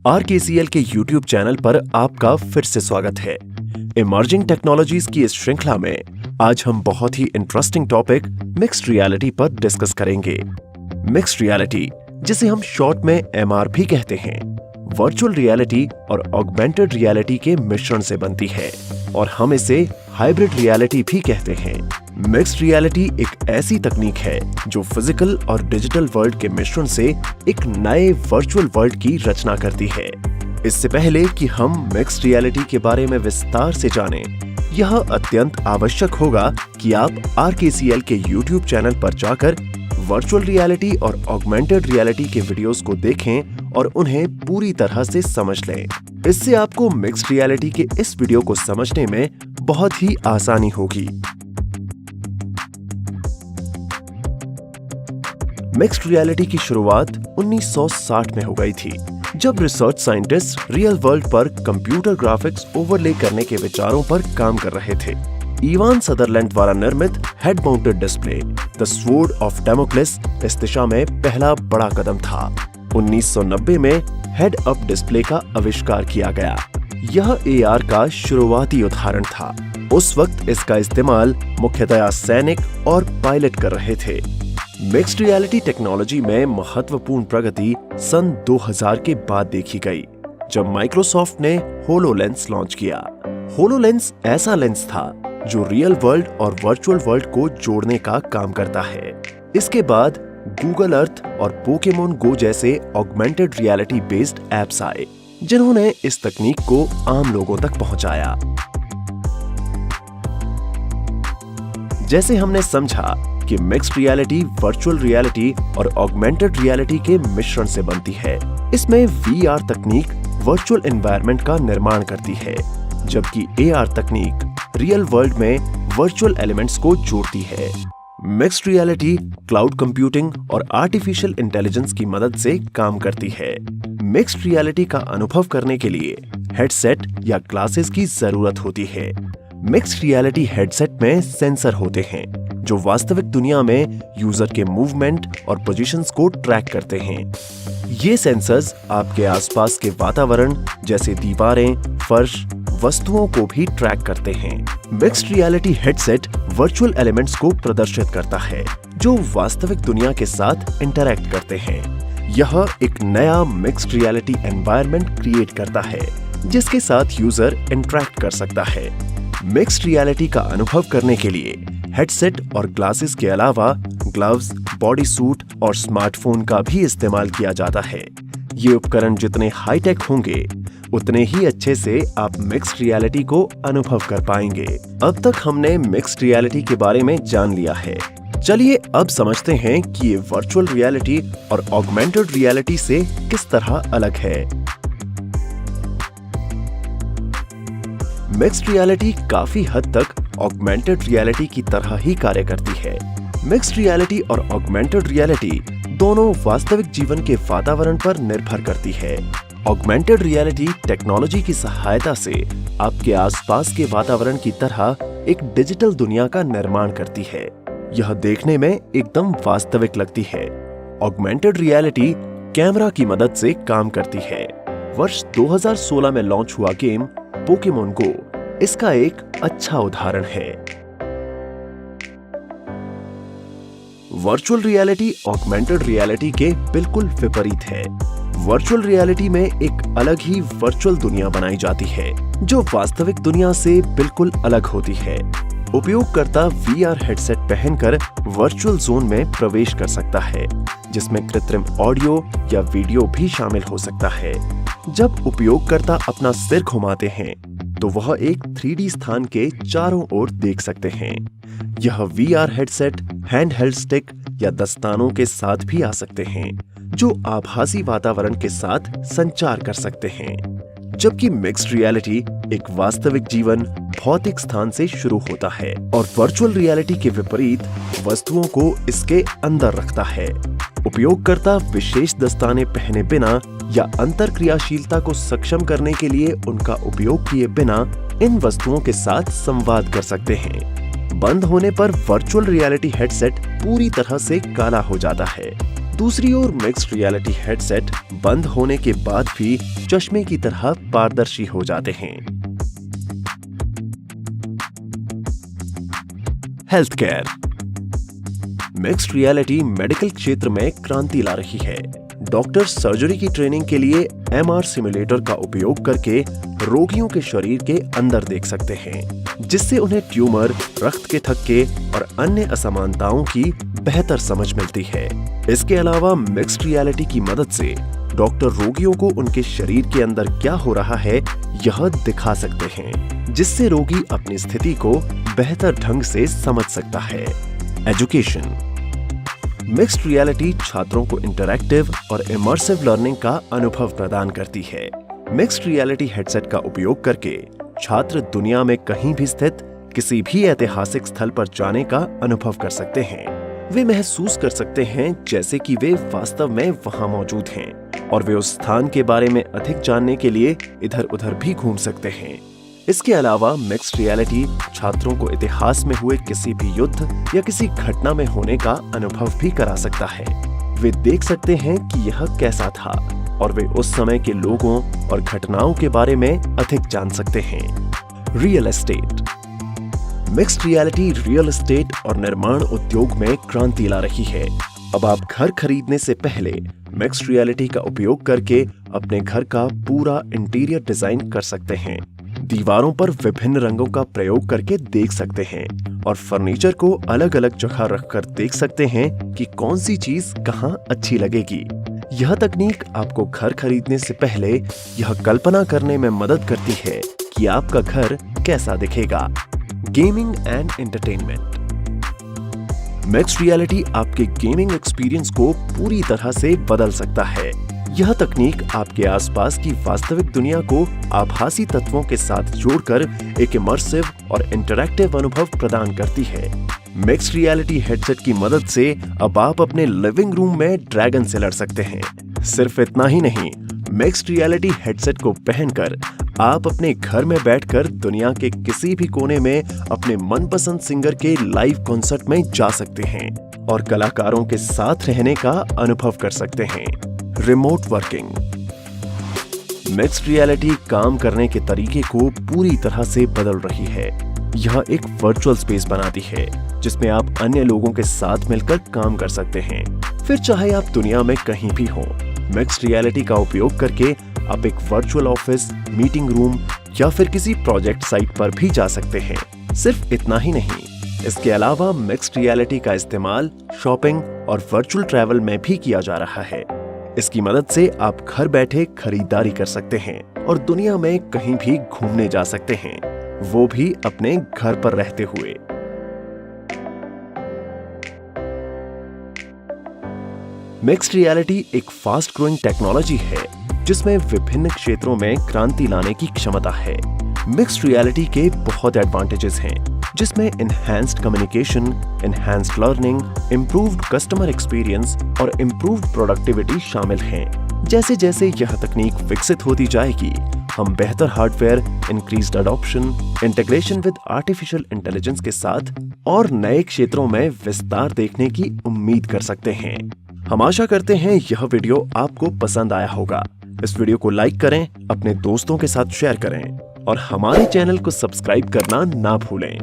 आरकेसीएल के YouTube channel पर आपका फिर से स्वागत है। इमर्जिंग टेक्नोलॉजीज की इस श्रृंखला में आज हम बहुत ही इंटरेस्टिंग टॉपिक मिक्स्ड रियलिटी पर डिस्कस करेंगे। मिक्स्ड रियलिटी, जिसे हम शॉर्ट में एमआर भी कहते हैं, वर्चुअल रियलिटी और ऑगमेंटेड रियलिटी के मिश्रण से बनती है और हम इसे हाइब्रिड रियलिटी भी कहते हैं। मिक्स्ड रियलिटी एक ऐसी तकनीक है जो फिजिकल और डिजिटल वर्ल्ड के मिश्रण से एक नए वर्चुअल वर्ल्ड की रचना करती है। इससे पहले कि हम मिक्स्ड रियलिटी के बारे में विस्तार से जानें, यह अत्यंत आवश्यक होगा कि आप आरकेसीएल के यूट्यूब चैनल पर जाकर वर्चुअल रियलिटी और ऑगमेंटेड रियलिटी के वीडियोस को देखें और उन्हें पूरी तरह से समझ लें। इससे आपको मिक्स्ड रियलिटी के इस वीडियो को समझने में बहुत ही आसानी होगी। मिक्स्ड रियलिटी की शुरुआत 1960 में हो गई थी, जब रिसर्च साइंटिस्ट रियल वर्ल्ड पर कंप्यूटर ग्राफिक्स ओवरले करने के विचारों पर काम कर रहे थे। इवान सदरलैंड द्वारा निर्मित head mounted display the sword of Damocles इस दिशा में पहला बड़ा कदम था। 1990 में हेड अप डिस्प्ले का आविष्कार किया गया। यह एआर का शुरुआती उदाहरण था। उस वक्त इसका इस्तेमाल मुख्यतया सैनिक और पायलट कर रहे थे। मिक्स्ड रियलिटी टेक्नोलॉजी में महत्वपूर्ण प्रगति सन 2000 के बाद देखी गई, जब माइक्रोसॉफ्ट ने होलोलेंस लॉन्च किया। होलोलेंस ऐसा लेंस था जो रियल वर्ल्ड और वर्चुअल वर्ल्ड को जोड़ने का काम करता है। इसके बाद गूगल अर्थ और पोकेमोन गो जैसे ऑगमेंटेड रियलिटी बेस्ड एप्स आए, जिन्होंने इस तकनीक को आम लोगों तक पहुंचाया। जैसे हमने समझा कि मिक्स्ड रियलिटी वर्चुअल रियलिटी और ऑगमेंटेड रियलिटी के मिश्रण से बनती है। इसमें वीआर तकनीक वर्चुअल एनवायरनमेंट का निर्माण करती है, जबकि एआर तकनीक रियल वर्ल्ड में वर्चुअल एलिमेंट्स को जोड़ती है। मिक्स्ड रियलिटी क्लाउड कंप्यूटिंग और आर्टिफिशियल इंटेलिजेंस की मदद से काम करती है। मिक्स्ड रियलिटी का अनुभव करने के लिए हेडसेट या ग्लासेस की जरूरत होती है। मिक्स्ड रियलिटी हेडसेट में सेंसर होते हैं जो वास्तविक दुनिया में यूजर के मूवमेंट और पोजीशंस को ट्रैक करते हैं। ये सेंसर्स आपके आसपास के वातावरण जैसे दीवारें, फर्श, वस्तुओं को भी ट्रैक करते हैं। Mixed reality headset virtual elements को प्रदर्शित करता है जो वास्तविक दुनिया के साथ इंटरैक्ट करते हैं। यह एक नया मिक्स्ड रियलिटी एनवायरनमेंट क्रिएट करता है जिसके साथ यूजर इंटरैक्ट कर सकता है। मिक्स्ड रियलिटी का अनुभव करने के लिए हेडसेट और ग्लासेस के अलावा ग्लव्स, बॉडी सूट और स्मार्टफोन का भी इस्तेमाल किया जाता है। ये उपकरण जितने हाईटेक होंगे, उतने ही अच्छे से आप मिक्स्ड रियलिटी को अनुभव कर पाएंगे। अब तक हमने मिक्स्ड रियलिटी के बारे में जान लिया है। चलिए अब समझते हैं कि ये वर्चुअल रियलिटी और ऑगमेंटेड रियलिटी से किस तरह अलग है। मिक्स्ड रियलिटी काफी हद तक ऑगमेंटेड रियलिटी की तरह ही कार्य करती है। मिक्स्ड रियलिटी और ऑगमेंटेड रियलिटी दोनों वास्तविक जीवन के वातावरण पर निर्भर करती है। ऑगमेंटेड रियलिटी टेक्नोलॉजी की सहायता से आपके आसपास के वातावरण की तरह एक डिजिटल दुनिया का निर्माण करती है। यह देखने में एकदम वास्तविक लगती है। ऑगमेंटेड रियलिटी कैमरा की मदद से काम करती है। वर्ष 2016 में लॉन्च हुआ गेम पोकेमोन गो इसका एक अच्छा उदाहरण है। वर्चुअल रियलिटी ऑगमेंटेड रियलिटी के बिल्कुल विपरीत है। वर्चुअल रियलिटी में एक अलग ही वर्चुअल दुनिया बनाई जाती है जो वास्तविक दुनिया से बिल्कुल अलग होती है। उपयोगकर्ता वीआर हेडसेट पहनकर वर्चुअल जोन में प्रवेश कर सकता है, जिसमें कृत्रिम ऑडियो या वीडियो भी शामिल हो सकता है। जब उपयोगकर्ता अपना सिर घुमाते हैं तो वह एक 3D स्थान के चारों ओर देख सकते हैं। यह वीआर हेडसेट हैंडहेल्ड स्टिक या दस्तानों के साथ भी आ सकते हैं, जो आभासी वातावरण के साथ संचार कर सकते हैं। जबकि मिक्स्ड रियलिटी एक वास्तविक जीवन भौतिक स्थान से शुरू होता है और वर्चुअल रियलिटी के विपरीत वस्तुओं को इसके अंदर रखता है। उपयोगकर्ता विशेष दस्ताने पहने बिना या अंतरक्रियाशीलता को सक्षम करने के लिए उनका उपयोग किए बिना इन वस्तुओं के साथ संवाद कर सकते हैं। बंद होने पर वर्चुअल रियलिटी हेडसेट पूरी तरह से काला हो जाता है, दूसरी ओर मिक्स्ड रियलिटी हेडसेट बंद होने के बाद भी चश्मे की तरह पारदर्शी हो जाते हैं। Health care. Mixed reality medical क्षेत्र में क्रांति ला रही है। डॉक्टर सर्जरी की ट्रेनिंग के लिए MR सिमुलेटर का उपयोग करके रोगियों के शरीर के अंदर देख सकते हैं, जिससे उन्हें ट्यूमर, रक्त के थक्के और अन्य असमानताओं की बेहतर समझ मिलती है। इसके अलावा मिक्स्ड रियलिटी की मदद से डॉक्टर रोगियों को उनके शरीर के अंदर क्या हो रहा है यह दिखा सकते हैं, जिससे रोगी अपनी स्थिति को बेहतर ढंग से समझ सकता है। एजुकेशन। मिक्स्ड रियलिटी छात्रों को इंटरैक्टिव और इमर्सिव लर्निंग का अनुभव प्रदान करती है। मिक्स्ड रियलिटी हेडसेट का उपयोग करके छात्र दुनिया में कहीं भी स्थित किसी भी ऐतिहासिक स्थल पर जाने का अनुभव कर सकते हैं। वे महसूस कर सकते हैं जैसे कि वे वास्तव में वहां मौजूद हैं और वे उस स्थान के बारे में अधिक जानने के लिए इधर-उधर भी घूम सकते हैं। इसके अलावा मिक्स्ड रियलिटी छात्रों को इतिहास में हुए किसी भी युद्ध या किसी घटना में होने का अनुभव भी करा सकता है। वे देख सकते हैं कि यह कैसा था और वे उस समय के लोगों और घटनाओं के बारे में अधिक जान सकते हैं। Real estate. Mixed reality real estate और निर्माण उद्योग में क्रांति ला रही है। अब आप घर खरीदने से पहले मिक्स्ड रियलिटी का उपयोग करके अपने घर का पूरा इंटीरियर डिजाइन कर सकते हैं। दीवारों पर विभिन्न रंगों का प्रयोग करके देख सकते हैं और फर्नीचर को अलग अलग जगह रखकर देख सकते हैं कि कौन सी चीज कहां अच्छी लगेगी। यह तकनीक आपको घर खरीदने से पहले यह कल्पना करने में मदद करती है कि आपका घर कैसा दिखेगा। Gaming and entertainment. Mixed reality आपके गेमिंग एक्सपीरियंस को पूरी तरह से बदल सकता है। यह तकनीक आपके आसपास की वास्तविक दुनिया को आभासी तत्वों के साथ जोड़कर एक इमर्सिव और इंटरैक्टिव अनुभव प्रदान करती है। मिक्स्ड रियलिटी हेडसेट की मदद से अब आप अपने लिविंग रूम में ड्रैगन से लड़ सकते हैं। सिर्फ इतना ही नहीं, मिक्स्ड रियलिटी हेडसेट को पहनकर आप अपने घर में बैठकर दुनिया के किसी भी कोने में अपने मनपसंद सिंगर के लाइव कॉन्सर्ट में जा सकते हैं और कलाकारों के साथ रहने का अनुभव कर सकते हैं। Remote working. मिक्स्ड रियलिटी काम करने के तरीके को पूरी तरह से बदल रही है। यह एक वर्चुअल स्पेस बनाती है जिसमें आप अन्य लोगों के साथ मिलकर काम कर सकते हैं, फिर चाहे आप दुनिया में कहीं भी हो। मिक्स्ड रियलिटी का उपयोग करके आप एक वर्चुअल ऑफिस, मीटिंग रूम या फिर किसी प्रोजेक्ट साइट पर भी जा सकते हैं। सिर्फ इतना ही नहीं, इसके अलावा मिक्स्ड रियलिटी का इस्तेमाल शॉपिंग और वर्चुअल ट्रैवल में भी किया जा रहा है। इसकी मदद से आप घर बैठे खरीदारी कर सकते हैं और दुनिया में कहीं भी घूमने जा सकते हैं, वो भी अपने घर पर रहते हुए। मिक्स्ड रियलिटी एक फास्ट ग्रोइंग टेक्नोलॉजी है जिसमें विभिन्न क्षेत्रों में क्रांति लाने की क्षमता है। मिक्स्ड रियलिटी के बहुत एडवांटेजेस हैं, जिसमें enhanced communication, enhanced learning, improved customer experience और इम्प्रूव्ड प्रोडक्टिविटी शामिल हैं। जैसे जैसे यह तकनीक विकसित होती जाएगी, हम बेहतर hardware, increased adoption, integration with artificial intelligence के साथ और नए क्षेत्रों में विस्तार देखने की उम्मीद कर सकते हैं। हम आशा करते हैं यह वीडियो आपको पसंद आया होगा। इस वीडियो को लाइक करें, अपने दोस्तों के साथ शेयर करें और हमारे चैनल को सब्सक्राइब करना ना भूलें।